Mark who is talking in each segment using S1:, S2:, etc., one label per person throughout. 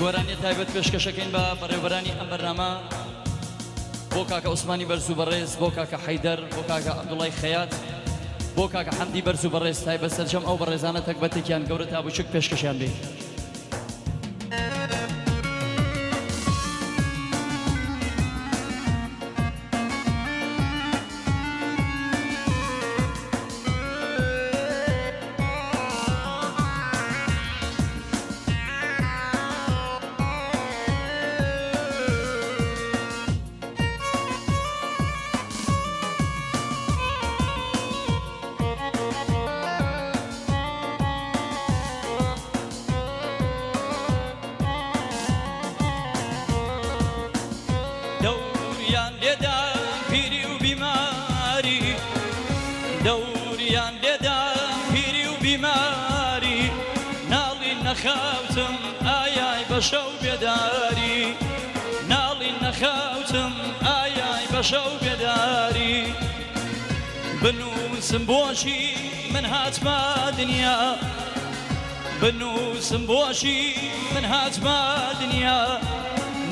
S1: میوەرانی تایبەت پێشکەشەکەین بە بەڕێوەبەرانی ئەم بەرنامە بۆ کاکە عوسمانی بەرز و بەڕێز بۆ کاکە حەیدەر بۆ کاکە عەبدوڵای خەیات بۆ کاکە حەمدی بەرز و بەڕێز تایبەت سەرجەم ئەو بەڕێزانە تەکبەتێکیان گەورە تا بچووک پێشکەشیان بێ
S2: دەوریان لێدام پیری و بیماری ناڵی نەخاوتم ئایای بە شەو بێداری ناڵی نەخاوتم ئایای بە شەو بێداری بنووسم بۆشی من هاتمە دنیا بنووسم بۆشی من هاتمە دنیا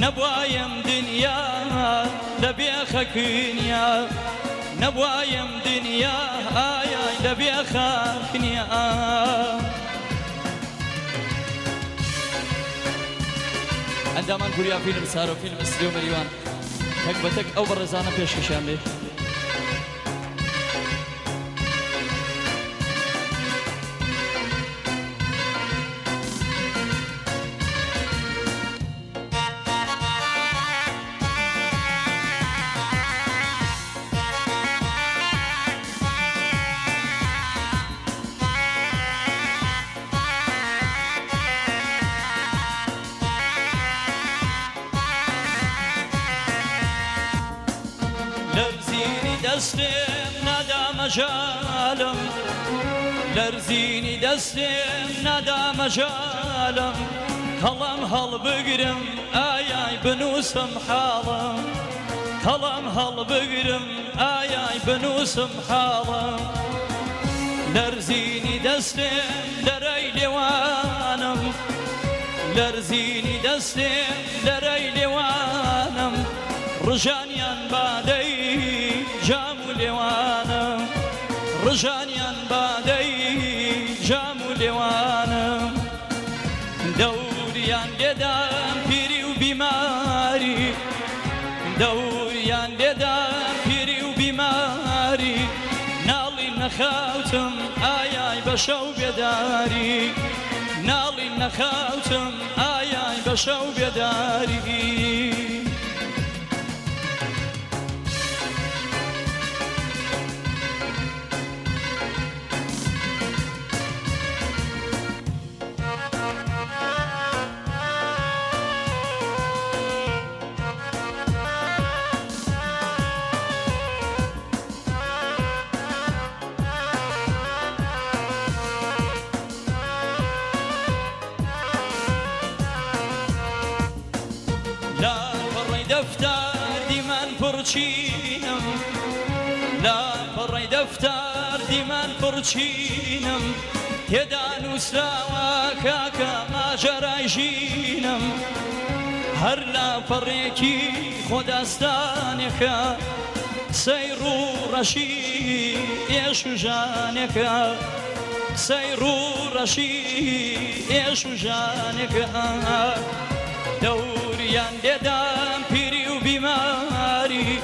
S2: نەبوایم دنیا لە بێخەکنیا نەبوایم دنیا ئایای لە بێخەکنیا
S1: ئەندامان گوریا فیلم سارۆ فیلم ئەستری و مەریوان تەک بە تەک ئەو بەڕێزانە پێشکەشیان بێ
S2: دەستێم نادامەژالم لەرزینی دەستێم نادامەژالم کەڵەم هەڵبگرم ئایای بنووسم حاڵم کەڵەم هەڵبگرم ئایای بنووسم حاڵم لەرزینی دەستێم لەرەی لێوانم لەرزینی دەستێم لەرەی لێوانم ڕژانیان بادەی جام و لێوانم ڕژانیان بادەی جام و لێوانم دەوریان لێدام پیری و بیماری دەوریان لێدام پیری و بیماری ناڵی نەخاوتم ئایای بە شەو بێداری ناڵی نەخاوتم ئایای بە شەو بێداری دفتر دیمان پرچینم لا پڕی دفتر دیمان پرچینم تێدا نووسراوە کاکە ماژەرای ژینم هەر لا پەڕێکی خۆداستانێکە سەیر و ڕەشی ئێش و ژانێکە سەیر و ڕەشی ئێش و ژانێکە دەوریان لێدام پیری و بیماری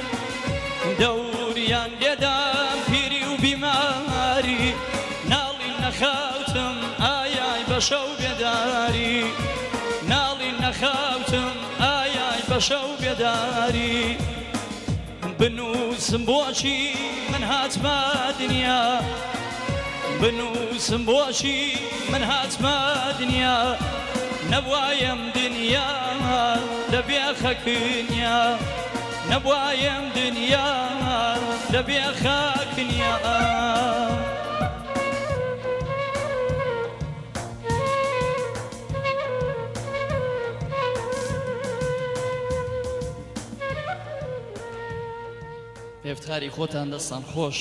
S2: دەوریان لێدام پیری و بیماری ناڵی نەخاوتم ئایای بە شەو بێداری ناڵی نەخاوتم ئایای بە شەو بێداری بنووسم بۆچی من هاتمە دنیا بنووسم بۆچی من هاتمە دنیا نەبوایم دنیا لە بێخەکنیا نەبوایم دنیا لە بێخەکنیا
S1: پێفتخاری خۆتان دەستان خۆش